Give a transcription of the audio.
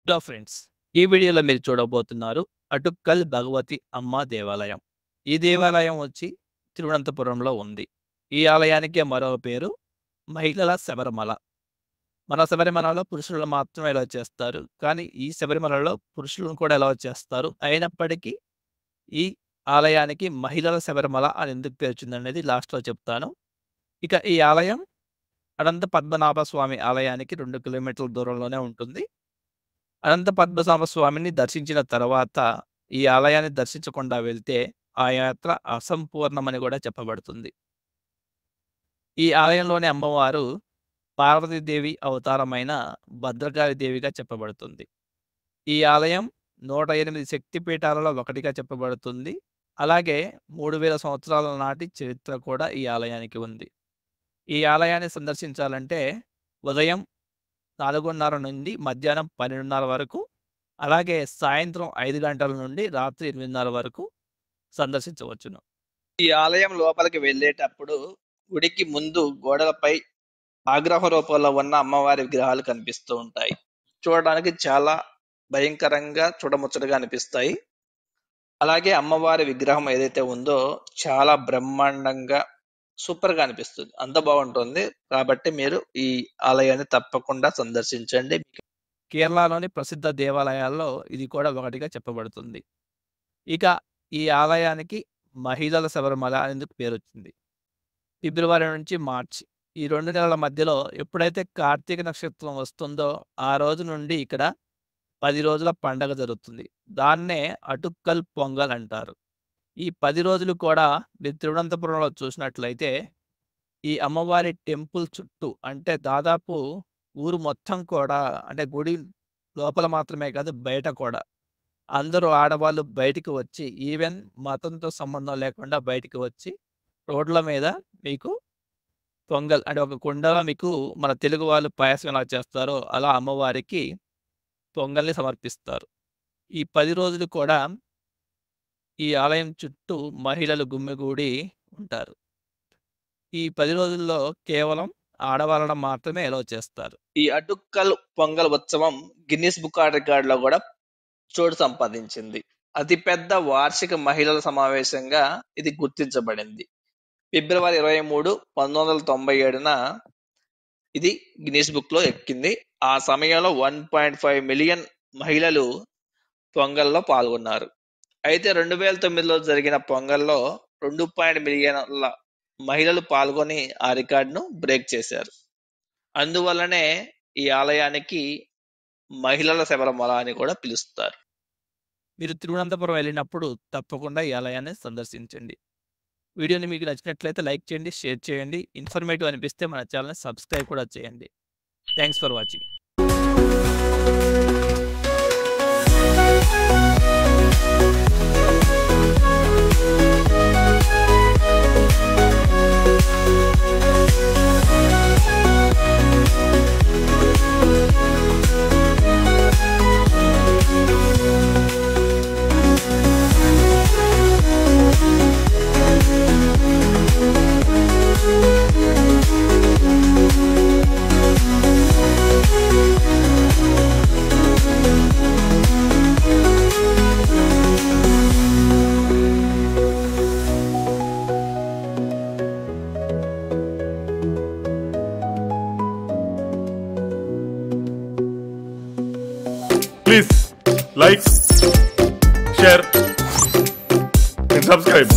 Hello friends, ఈ వీడియోలో మీరు చూడబోతున్నారు అటుక్కల్ భగవతి అమ్మ దేవాలయం. ఈ దేవాలయం వచ్చి తిరువనంతపురంలో ఉంది. ఈ ఆలయానికి మరో పేరు మహిళల శబరిమల. మన శబరిమలలో పురుషులు మాత్రమే అలౌ చేస్తారు. కానీ ఈ శబరిమలలో పురుషులను కూడా అలౌ చేస్తారు. అయినప్పటికీ ఈ ఆలయానికి మహిళల శబరిమల అని ఎందుకు పేరు వచ్చిందనేది లాస్ట్‌లో చెప్తాను. ఇక ఈ ఆలయం అనంత పద్మనాభ స్వామి ఆలయానికి 2 కిలోమీటర్ల దూరంలోనే ఉంటుంది. అనంత పద్మనాభ స్వామిని దర్శించిన తర్వాత ఈ ఆలయాన్ని దర్శించకుండా వెళ్తే ఆ యాత్ర అసంపూర్ణమని కూడా చెప్పబడుతుంది. ఈ ఆలయంలోని అమ్మవారు పార్వతీదేవి అవతారమైన భద్రకాళి దేవిగా చెప్పబడుతుంది. ఈ ఆలయం 108 శక్తి పీఠాలలో ఒకటిగా చెప్పబడుతుంది. అలాగే 3000 సంవత్సరాల నాటి చరిత్ర కూడా ఈ ఆలయానికి ఉంది. ఈ ఆలయాన్ని సందర్శించాలంటే ఉదయం 4:30 నుండి మధ్యాహ్నం 12:30 వరకు, అలాగే సాయంత్రం 5 గంటల నుండి రాత్రి 8:30 వరకు సందర్శించవచ్చును. ఈ ఆలయం లోపలికి వెళ్ళేటప్పుడు గుడికి ముందు గోడలపై ఆగ్రహ రూపంలో ఉన్న అమ్మవారి విగ్రహాలు కనిపిస్తూ ఉంటాయి. చూడడానికి చాలా భయంకరంగా చూడముచ్చటగా అనిపిస్తాయి. అలాగే అమ్మవారి విగ్రహం ఏదైతే ఉందో చాలా బ్రహ్మాండంగా సూపర్‌గా అనిపిస్తుంది. అంత బాగుంటుంది. కాబట్టి మీరు ఈ ఆలయాన్ని తప్పకుండా సందర్శించండి. కేరళలోని ప్రసిద్ధ దేవాలయాల్లో ఇది కూడా ఒకటిగా చెప్పబడుతుంది. ఇక ఈ ఆలయానికి మహిళల శబరిమల అని ఎందుకు పేరొచ్చింది? ఫిబ్రవరి నుంచి మార్చి ఈ 2 నెలల మధ్యలో ఎప్పుడైతే కార్తీక నక్షత్రం వస్తుందో ఆ రోజు నుండి ఇక్కడ 10 రోజుల పండగ జరుగుతుంది. దాన్నే అటుక్కల్ పొంగల్ అంటారు. ఈ 10 రోజులు కూడా మీరు తిరువనంతపురంలో చూసినట్లయితే ఈ అమ్మవారి టెంపుల్ చుట్టూ అంటే దాదాపు ఊరు మొత్తం కూడా, అంటే గుడి లోపల మాత్రమే కాదు బయట కూడా అందరూ ఆడవాళ్ళు బయటికి వచ్చి, ఈవెన్ మతంతో సంబంధం లేకుండా బయటికి వచ్చి రోడ్ల మీద మీకు పొంగల్ అంటే ఒక కుండలో మీకు మన తెలుగు వాళ్ళు పాయసం ఎలా చేస్తారో అలా అమ్మవారికి పొంగల్ని సమర్పిస్తారు. ఈ 10 రోజులు కూడా ఈ ఆలయం చుట్టూ మహిళలు గుమిగూడి ఉంటారు. ఈ 10 రోజుల్లో కేవలం ఆడవాళ్ళను మాత్రమే అలౌ చేస్తారు. ఈ అటుక్కల్ పొంగల్ ఉత్సవం గిన్నిస్ బుక్ ఆఫ్ రికార్డ్‌లో కూడా చోటు సంపాదించింది. అతిపెద్ద వార్షిక మహిళల సమావేశంగా ఇది గుర్తించబడింది. ఫిబ్రవరి 23, 1997న ఇది గిన్నిస్ బుక్‌లో ఎక్కింది. ఆ సమయంలో 1.5 మిలియన్ మహిళలు పొంగల్‌లో పాల్గొన్నారు. అయితే 2009లో జరిగిన పొంగల్‌లో 2 మిలియన్ల మహిళలు పాల్గొని ఆ రికార్డును బ్రేక్ చేశారు. అందువల్లనే ఈ ఆలయానికి మహిళల శబరిమల అని కూడా పిలుస్తారు. మీరు తిరువనంతపురం వెళ్ళినప్పుడు తప్పకుండా ఈ ఆలయాన్ని సందర్శించండి. వీడియోని మీకు నచ్చినట్లయితే లైక్ చేయండి, షేర్ చేయండి. ఇన్ఫర్మేటివ్ అనిపిస్తే మన ఛానల్‌ని సబ్స్క్రైబ్ కూడా చేయండి. Thanks for watching. Please like, share and subscribe.